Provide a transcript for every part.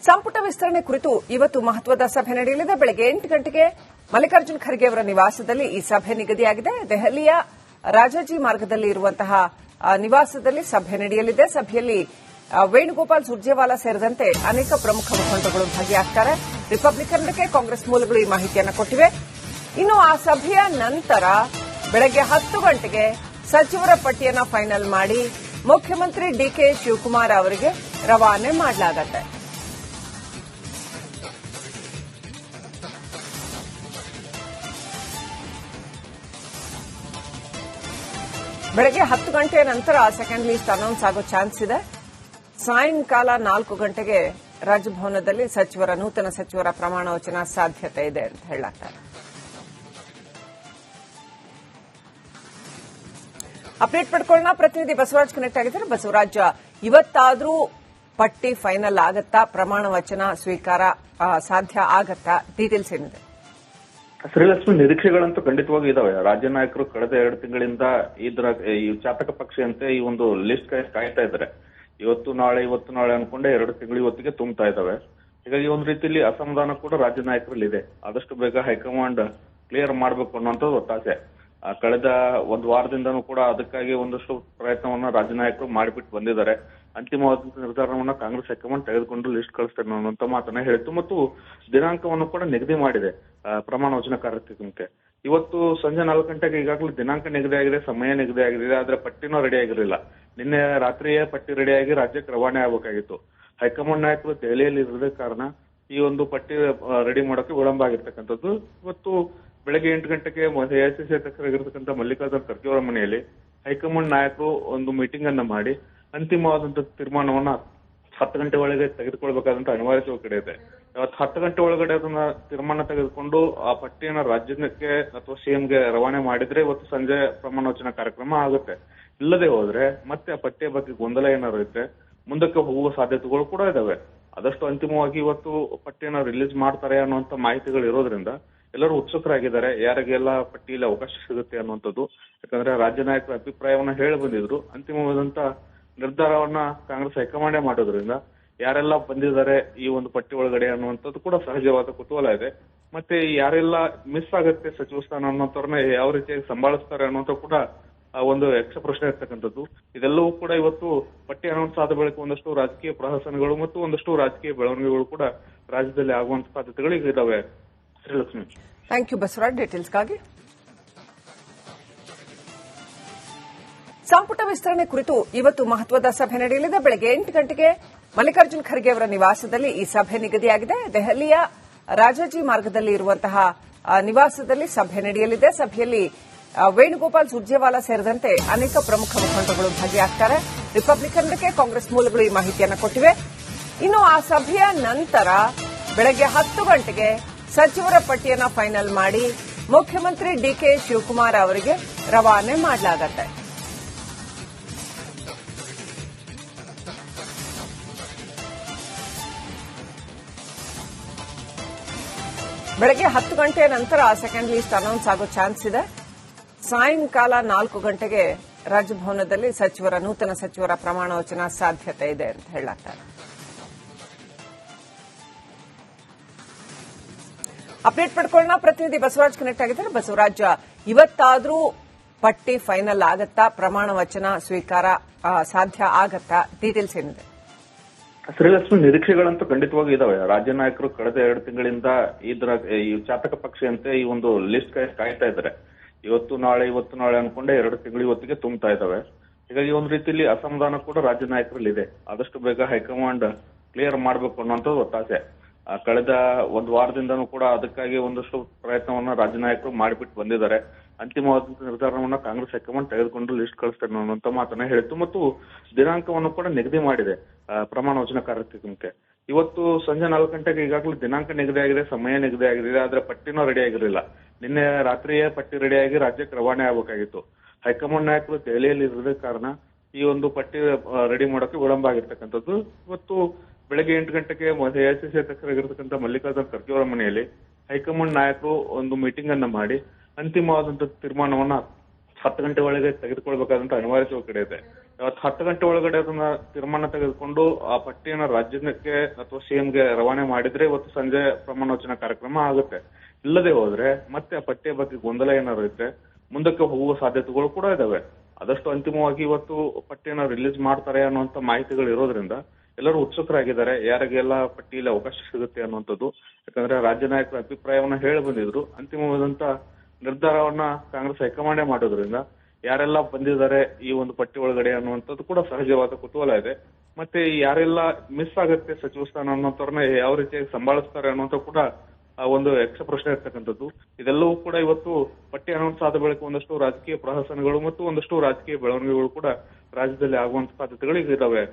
ಸಂಪುಟ ವಿಸ್ತರಣೆ ಕುರಿತು ಇವತ್ತು ಮಹತ್ವದ ಸಭೆ ನಡೆಯಲಿದೆ. ಬೆಳಗ್ಗೆ 8 ಗಂಟೆಗೆ ಮಲ್ಲಿಕಾರ್ಜುನ್ ಖರ್ಗೆ ಅವರ ನಿವಾಸದಲ್ಲಿ ಈ ಸಭೆ ನಿಗದಿಯಾಗಿದೆ. ದೆಹಲಿಯ ರಾಜಾಜಿ ಮಾರ್ಗದಲ್ಲಿ ಇರುವಂತಹ ನಿವಾಸದಲ್ಲಿ ಸಭೆ ನಡೆಯಲಿದೆ. ಸಭೆಯಲ್ಲಿ ವೇಣುಗೋಪಾಲ್ ಸುರ್ಜೇವಾಲಾ ಸೇರಿದಂತೆ ಅನೇಕ ಪ್ರಮುಖ ಮುಖಂಡರುಗಳು ಭಾಗಿಯಾಗ್ತಾರೆ. ರಿಪಬ್ಲಿಕನ್ಗೆ ಕಾಂಗ್ರೆಸ್ ಮೂಲಗಳು ಈ ಮಾಹಿತಿಯನ್ನು ಕೊಟ್ಟಿವೆ. ಇನ್ನು ಆ ಸಭೆಯ ನಂತರ ಬೆಳಗ್ಗೆ 10 ಗಂಟೆಗೆ ಸಚಿವರ ಪಟ್ಟಿಯನ್ನು ಫೈನಲ್ ಮಾಡಿ ಮುಖ್ಯಮಂತ್ರಿ ಡಿಕೆ ಶಿವಕುಮಾರ್ ಅವರಿಗೆ ರವಾನೆ ಮಾಡಲಾಗುತ್ತೆ. ಬೆಳಗ್ಗೆ 10 ಗಂಟೆಯ ನಂತರ ಸೆಕೆಂಡ್ ಲಿಸ್ಟ್ ಅನೌನ್ಸ್ ಆಗೋ ಚಾನ್ಸ್ ಇದೆ. ಸಾಯಂಕಾಲ 4 ಗಂಟೆಗೆ ರಾಜಭವನದಲ್ಲಿ ನೂತನ ಸಚಿವರ ಪ್ರಮಾಣ ವಚನ ಸಾಧ್ಯತೆ ಇದೆ ಅಂತ ಹೇಳಲಾಗ್ತಾರೆ. ಅಪ್ಡೇಟ್ ಪಡ್ಕೊಳ್ಳೋಣ. ಪ್ರತಿನಿಧಿ ಬಸವರಾಜ್ ಕನೆಕ್ಟ್ ಆಗಿದ್ದಾರೆ. ಬಸವರಾಜ್, ಇವತ್ತಾದ್ರೂ ಪಟ್ಟಿ ಫೈನಲ್ ಆಗತ್ತಾ? ಪ್ರಮಾಣ ವಚನ ಸ್ವೀಕಾರ ಸಾಧ್ಯ ಆಗತ್ತಾ? ಡೀಟೇಲ್ಸ್ ಏನಿದೆ? ಶ್ರೀಲಕ್ಷ್ಮಿ, ನಿರೀಕ್ಷೆಗಳಂತೂ ಖಂಡಿತವಾಗಿ ಇದಾವೆ. ರಾಜ್ಯ ನಾಯಕರು ಕಳೆದ 2 ತಿಂಗಳಿಂದ ಈ ಚಾತಕ ಪಕ್ಷಿಯಂತೆ ಈ ಒಂದು ಲಿಸ್ಟ್ ಕಾಯ್ತಾ ಇದ್ದಾರೆ. ಇವತ್ತು ನಾಳೆ ಅನ್ಕೊಂಡೆ 2 ತಿಂಗಳು ಇವತ್ತಿಗೆ ತುಂಬತಾ ಇದಾವೆ. ಹೀಗಾಗಿ ಒಂದು ರೀತಿಯಲ್ಲಿ ಅಸಮಾಧಾನ ಕೂಡ ರಾಜ್ಯ ನಾಯಕರಲ್ಲಿ ಇದೆ. ಆದಷ್ಟು ಬೇಗ ಹೈಕಮಾಂಡ್ ಕ್ಲಿಯರ್ ಮಾಡಬೇಕು ಅನ್ನುವಂಥದ್ದು ಒತ್ತಾಸೆ. ಕಳೆದ 1 ವಾರದಿಂದನೂ ಕೂಡ ಅದಕ್ಕಾಗಿ ಒಂದಷ್ಟು ಪ್ರಯತ್ನವನ್ನ ರಾಜ್ಯ ನಾಯಕರು ಮಾಡಿಬಿಟ್ಟು ಬಂದಿದ್ದಾರೆ. ಅಂತಿಮವಾದಂತಹ ನಿರ್ಧಾರವನ್ನ ಕಾಂಗ್ರೆಸ್ ಹೈಕಮಾಂಡ್ ತೆಗೆದುಕೊಂಡು ಲಿಸ್ಟ್ ಕಳಿಸ್ತೇನೆ ಅನ್ನುವಂತ ಮಾತನ್ನ ಹೇಳಿತ್ತು ಮತ್ತು ದಿನಾಂಕವನ್ನು ಕೂಡ ನಿಗದಿ ಮಾಡಿದೆ ಪ್ರಮಾಣ ವಚನ ಕಾರ್ಯಕ್ರಮಕ್ಕೆ. ಇವತ್ತು ಸಂಜೆ 4 ಗಂಟೆಗೆ ಈಗಾಗಲೇ ದಿನಾಂಕ ನಿಗದಿ ಆಗಿದೆ, ಸಮಯ ನಿಗದಿ ಆಗಿದೆ. ಆದ್ರೆ ಪಟ್ಟಿನೂ ರೆಡಿ ಆಗಿರಲಿಲ್ಲ. ನಿನ್ನೆ ರಾತ್ರಿಯೇ ಪಟ್ಟಿ ರೆಡಿಯಾಗಿ ರಾಜ್ಯಕ್ಕೆ ರವಾನೆ ಆಗಬೇಕಾಗಿತ್ತು. ಹೈಕಮಾಂಡ್ ನಾಯಕರು ದೆಹಲಿಯಲ್ಲಿ ಇರೋದೇ ಕಾರಣ ಈ ಒಂದು ಪಟ್ಟಿ ರೆಡಿ ಮಾಡೋಕೆ ವಿಳಂಬ ಆಗಿರ್ತಕ್ಕಂಥದ್ದು. ಇವತ್ತು ಬೆಳಗ್ಗೆ 8 ಗಂಟೆಗೆ ಎಐಸಿಸಿ ಅಧ್ಯಕ್ಷರಾಗಿರ್ತಕ್ಕಂಥ ಮಲ್ಲಿಕಾರ್ಜುನ್ ಖರ್ಗೆ ಅವರ ಮನೆಯಲ್ಲಿ ಹೈಕಮಾಂಡ್ ನಾಯಕರು ಒಂದು ಮೀಟಿಂಗ್ ಅನ್ನ ಮಾಡಿ ಅಂತಿಮವಾದಂತಹ ತೀರ್ಮಾನವನ್ನ 10 ಗಂಟೆ ಒಳಗೆ ತೆಗೆದುಕೊಳ್ಬೇಕಾದಂತ ಅನಿವಾರ್ಯತೆ ಕಡೆ ಇದೆ. ಇವತ್ತು 10 ಗಂಟೆ ಒಳಗಡೆ ಅದನ್ನ ತೀರ್ಮಾನ ತೆಗೆದುಕೊಂಡು ಆ ಪಟ್ಟಿಯನ್ನ ರಾಜ್ಯಕ್ಕೆ ಅಥವಾ ಸಿಎಂಗೆ ರವಾನೆ ಮಾಡಿದ್ರೆ ಇವತ್ತು ಸಂಜೆ ಪ್ರಮಾಣ ವಚನ ಕಾರ್ಯಕ್ರಮ ಆಗುತ್ತೆ. ಇಲ್ಲದೆ ಹೋದ್ರೆ ಮತ್ತೆ ಆ ಪಟ್ಟಿಯ ಬಗ್ಗೆ ಗೊಂದಲ ಏನಾದ್ರು ಇದ್ರೆ ಮುಂದಕ್ಕೆ ಹೋಗುವ ಸಾಧ್ಯತೆಗಳು ಕೂಡ ಇದಾವೆ. ಆದಷ್ಟು ಅಂತಿಮವಾಗಿ ಇವತ್ತು ಪಟ್ಟಿಯನ್ನ ರಿಲೀಸ್ ಮಾಡ್ತಾರೆ ಅನ್ನುವಂತ ಮಾಹಿತಿಗಳು ಇರೋದ್ರಿಂದ ಎಲ್ಲರೂ ಉತ್ಸುಕರಾಗಿದ್ದಾರೆ. ಯಾರಿಗೆಲ್ಲ ಪಟ್ಟಿಯಲ್ಲಿ ಅವಕಾಶ ಸಿಗುತ್ತೆ ಅನ್ನುವಂಥದ್ದು. ಯಾಕಂದ್ರೆ ರಾಜ್ಯ ನಾಯಕರ ಅಭಿಪ್ರಾಯವನ್ನ ಹೇಳಿ ಬಂದಿದ್ರು. ಅಂತಿಮವಾದಂತ ನಿರ್ಧಾರವನ್ನ ಕಾಂಗ್ರೆಸ್ ಹೈಕಮಾಂಡೇ ಮಾಡೋದ್ರಿಂದ ಯಾರೆಲ್ಲ ಬಂದಿದ್ದಾರೆ ಈ ಒಂದು ಪಟ್ಟಿ ಒಳಗಡೆ ಅನ್ನುವಂಥದ್ದು ಕೂಡ ಸಹಜವಾದ ಕುತೂಹಲ ಇದೆ. ಮತ್ತೆ ಯಾರೆಲ್ಲ ಮಿಸ್ ಆಗುತ್ತೆ ಸಚಿವ ಸ್ಥಾನ ಅನ್ನೋಂಥವ್ರನ್ನ ಯಾವ ರೀತಿಯಾಗಿ ಸಂಭಾಳಿಸ್ತಾರೆ ಅನ್ನೋಂಥ ಕೂಡ ಒಂದು ಯಕ್ಷ ಪ್ರಶ್ನೆ ಇರ್ತಕ್ಕಂಥದ್ದು. ಇದೆಲ್ಲವೂ ಕೂಡ ಇವತ್ತು ಪಟ್ಟಿ ಅನೌನ್ಸ್ ಆದ ಬಳಿಕ ಒಂದಷ್ಟು ರಾಜಕೀಯ ಪ್ರಹಸನಗಳು ಮತ್ತು ಒಂದಷ್ಟು ರಾಜಕೀಯ ಬೆಳವಣಿಗೆಗಳು ಕೂಡ ರಾಜ್ಯದಲ್ಲಿ ಆಗುವಂತ ಸಾಧ್ಯತೆಗಳು ಈಗ ಇದಾವೆ. ಶ್ರೀಲಕ್ಷ್ಮಿ, ಥ್ಯಾಂಕ್ ಯು ಬಸವರಾಜ್ ಡೀಟೇಲ್ಸ್ಗಾಗಿ. ಸಂಪುಟ ವಿಸ್ತರಣೆ ಕುರಿತು ಇವತ್ತು ಮಹತ್ವದ ಸಭೆ ನಡೆಯಲಿದೆ. ಬೆಳಗ್ಗೆ 8 ಗಂಟೆಗೆ ಮಲ್ಲಿಕಾರ್ಜುನ್ ಖರ್ಗೆ ಅವರ ನಿವಾಸದಲ್ಲಿ ಈ ಸಭೆ ನಿಗದಿಯಾಗಿದೆ. ದೆಹಲಿಯ ರಾಜಾಜಿ ಮಾರ್ಗದಲ್ಲಿ ಇರುವಂತಹ ನಿವಾಸದಲ್ಲಿ ಸಭೆ ನಡೆಯಲಿದೆ. ಸಭೆಯಲ್ಲಿ ವೇಣುಗೋಪಾಲ್ ಸುರ್ಜೇವಾಲಾ ಸೇರಿದಂತೆ ಅನೇಕ ಪ್ರಮುಖ ಮುಖಂಡರುಗಳು ಭಾಗಿಯಾಗ್ತಾರೆ. ರಿಪಬ್ಲಿಕನ್ಗೆ ಕಾಂಗ್ರೆಸ್ ಮೂಲಗಳು ಈ ಮಾಹಿತಿಯನ್ನು ಕೊಟ್ಟಿವೆ. ಇನ್ನು ಆ ಸಭೆಯ ನಂತರ ಬೆಳಗ್ಗೆ 10 ಗಂಟೆಗೆ ಸಚಿವರ ಪಟ್ಟಿಯನ್ನು ಫೈನಲ್ ಮಾಡಿ ಮುಖ್ಯಮಂತ್ರಿ ಡಿಕೆ ಶಿವಕುಮಾರ್ ಅವರಿಗೆ ರವಾನೆ ಮಾಡಲಾಗುತ್ತೆ. ಬೆಳಗ್ಗೆ 10 ಗಂಟೆಯ ನಂತರ ಸೆಕೆಂಡ್ ಲಿಸ್ಟ್ ಅನೌನ್ಸ್ ಆಗೋ ಚಾನ್ಸ್ ಇದೆ. ಸಾಯಂಕಾಲ 4 ಗಂಟೆಗೆ ರಾಜಭವನದಲ್ಲಿ ನೂತನ ಸಚಿವರ ಪ್ರಮಾಣ ವಚನ ಸಾಧ್ಯತೆ ಇದೆ ಅಂತ ಹೇಳಲಾಗ್ತಾರೆ. ಅಪ್ಡೇಟ್ ಪಡ್ಕೊಳ್ಳೋಣ. ಪ್ರತಿನಿಧಿ ಬಸವರಾಜ್ ಕನೆಕ್ಟ್ ಆಗಿದ್ದಾರೆ. ಬಸವರಾಜ್, ಇವತ್ತಾದ್ರೂ ಪಟ್ಟಿ ಫೈನಲ್ ಆಗತ್ತಾ? ಪ್ರಮಾಣ ವಚನ ಸ್ವೀಕಾರ ಸಾಧ್ಯ ಆಗತ್ತಾ? ಡೀಟೇಲ್ಸ್ ಏನಿದೆ? ಶ್ರೀಲಕ್ಷ್ಮಿ, ನಿರೀಕ್ಷೆಗಳಂತೂ ಖಂಡಿತವಾಗಿ ಇದಾವೆ. ರಾಜ್ಯ ನಾಯಕರು ಕಳೆದ 2 ತಿಂಗಳಿಂದ ಈ ಚಾತಕ ಪಕ್ಷಿಯಂತೆ ಈ ಒಂದು ಲಿಸ್ಟ್ ಕಾಯ್ತಾ ಇದ್ದಾರೆ. ಇವತ್ತು ನಾಳೆ ಅನ್ಕೊಂಡೆ 2 ತಿಂಗಳು ಇವತ್ತಿಗೆ ತುಂಬತಾ ಇದಾವೆ. ಹೀಗಾಗಿ ಒಂದು ರೀತಿಯಲ್ಲಿ ಅಸಮಾಧಾನ ಕೂಡ ರಾಜ್ಯ ನಾಯಕರಲ್ಲಿ ಇದೆ. ಆದಷ್ಟು ಬೇಗ ಹೈಕಮಾಂಡ್ ಕ್ಲಿಯರ್ ಮಾಡಬೇಕು ಅನ್ನುವಂಥದ್ದು ಒತ್ತಾಸೆ. ಕಳೆದ 1 ವಾರದಿಂದನೂ ಕೂಡ ಅದಕ್ಕಾಗಿ ಒಂದಷ್ಟು ಪ್ರಯತ್ನವನ್ನ ರಾಜ್ಯ ನಾಯಕರು ಮಾಡಿಬಿಟ್ಟು ಬಂದಿದ್ದಾರೆ. ಅಂತಿಮವಾದಂತಹ ನಿರ್ಧಾರವನ್ನ ಕಾಂಗ್ರೆಸ್ ಹೈಕಮಾಂಡ್ ತೆಗೆದುಕೊಂಡು ಲಿಸ್ಟ್ ಕಳಿಸ್ತೇನೆ ಅನ್ನುವಂತ ಮಾತನ್ನ ಹೇಳಿತ್ತು ಮತ್ತು ದಿನಾಂಕವನ್ನು ಕೂಡ ನಿಗದಿ ಮಾಡಿದೆ ಪ್ರಮಾಣ ವಚನ ಕಾರ್ಯಕ್ರಮಕ್ಕೆ. ಇವತ್ತು ಸಂಜೆ 4 ಗಂಟೆಗೆ ಈಗಾಗಲೇ ದಿನಾಂಕ ನಿಗದಿ ಆಗಿದೆ, ಸಮಯ ನಿಗದಿ ಆಗಿದೆ. ಆದ್ರೆ ಪಟ್ಟಿನೂ ರೆಡಿ ಆಗಿರಲಿಲ್ಲ. ನಿನ್ನೆ ರಾತ್ರಿಯೇ ಪಟ್ಟಿ ರೆಡಿಯಾಗಿ ರಾಜ್ಯಕ್ಕೆ ರವಾನೆ ಆಗಬೇಕಾಗಿತ್ತು. ಹೈಕಮಾಂಡ್ ನಾಯಕರು ದೆಹಲಿಯಲ್ಲಿ ಇರೋದೇ ಕಾರಣ ಈ ಒಂದು ಪಟ್ಟಿ ರೆಡಿ ಮಾಡೋಕೆ ವಿಳಂಬ ಆಗಿರ್ತಕ್ಕಂಥದ್ದು. ಇವತ್ತು ಬೆಳಗ್ಗೆ 8 ಗಂಟೆಗೆ ಎಐಸಿಸಿ ಅಧ್ಯಕ್ಷರಾಗಿರ್ತಕ್ಕಂಥ ಮಲ್ಲಿಕಾರ್ಜುನ್ ಖರ್ಗೆ ಅವರ ಮನೆಯಲ್ಲಿ ಹೈಕಮಾಂಡ್ ನಾಯಕರು ಒಂದು ಮೀಟಿಂಗ್ ಅನ್ನ ಮಾಡಿ ಅಂತಿಮವಾದಂತಹ ತೀರ್ಮಾನವನ್ನ 10 ಗಂಟೆ ಒಳಗೆ ತೆಗೆದುಕೊಳ್ಬೇಕಾದಂತ ಅನಿವಾರ್ಯತೆ ಕಡೆ ಇದೆ. ಇವತ್ತು 10 ಗಂಟೆ ಒಳಗಡೆ ಅದನ್ನ ತೀರ್ಮಾನ ತೆಗೆದುಕೊಂಡು ಆ ಪಟ್ಟಿಯನ್ನ ರಾಜ್ಯಕ್ಕೆ ಅಥವಾ ಸಿಎಂಗೆ ರವಾನೆ ಮಾಡಿದ್ರೆ ಇವತ್ತು ಸಂಜೆ ಪ್ರಮಾಣವಚನ ಕಾರ್ಯಕ್ರಮ ಆಗುತ್ತೆ. ಇಲ್ಲದೆ ಹೋದ್ರೆ ಮತ್ತೆ ಆ ಪಟ್ಟಿಯ ಬಗ್ಗೆ ಗೊಂದಲ ಏನಾದ್ರು ಇದ್ರೆ ಮುಂದಕ್ಕೆ ಹೋಗುವ ಸಾಧ್ಯತೆಗಳು ಕೂಡ ಇದಾವೆ. ಆದಷ್ಟು ಅಂತಿಮವಾಗಿ ಇವತ್ತು ಪಟ್ಟಿಯನ್ನ ರಿಲೀಸ್ ಮಾಡ್ತಾರೆ ಅನ್ನುವಂತ ಮಾಹಿತಿಗಳು ಇರೋದ್ರಿಂದ ಎಲ್ಲರೂ ಉತ್ಸುಕರಾಗಿದ್ದಾರೆ, ಯಾರಿಗೆಲ್ಲ ಪಟ್ಟಿಯಲ್ಲಿ ಅವಕಾಶ ಸಿಗುತ್ತೆ ಅನ್ನುವಂಥದ್ದು. ಯಾಕಂದ್ರೆ ರಾಜ್ಯ ನಾಯಕರ ಅಭಿಪ್ರಾಯವನ್ನ ಹೇಳಿ ಬಂದಿದ್ರು, ಅಂತಿಮವಾದಂತ ನಿರ್ಧಾರವನ್ನ ಕಾಂಗ್ರೆಸ್ ಹೈಕಮಾಂಡೇ ಮಾಡೋದ್ರಿಂದ ಯಾರೆಲ್ಲ ಬಂದಿದ್ದಾರೆ ಈ ಒಂದು ಪಟ್ಟಿ ಒಳಗಡೆ ಅನ್ನುವಂಥದ್ದು ಕೂಡ ಸಹಜವಾದ ಕುತೂಹಲ ಇದೆ. ಮತ್ತೆ ಯಾರೆಲ್ಲ ಮಿಸ್ ಆಗುತ್ತೆ ಸಚಿವ ಸ್ಥಾನ ಅನ್ನೋಂಥವ್ರನ್ನ ಯಾವ ರೀತಿಯಾಗಿ ಸಂಭಾಳಿಸ್ತಾರೆ ಅನ್ನೋಂಥ ಕೂಡ ಒಂದು ಯಕ್ಷ ಪ್ರಶ್ನೆ ಇರ್ತಕ್ಕಂಥದ್ದು. ಇದೆಲ್ಲವೂ ಕೂಡ ಇವತ್ತು ಪಟ್ಟಿ ಅನೌನ್ಸ್ ಆದ ಬಳಿಕ ಒಂದಷ್ಟು ರಾಜಕೀಯ ಪ್ರಹಸನಗಳು ಮತ್ತು ಒಂದಷ್ಟು ರಾಜಕೀಯ ಬೆಳವಣಿಗೆಗಳು ಕೂಡ ರಾಜ್ಯದಲ್ಲಿ ಆಗುವಂತ ಸಾಧ್ಯತೆಗಳು ಈಗ ಇದಾವೆ.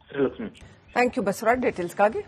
Srilakshmi, thank you Basavaraj ಡೀಟೇಲ್ಸ್ಗಾಗಿ.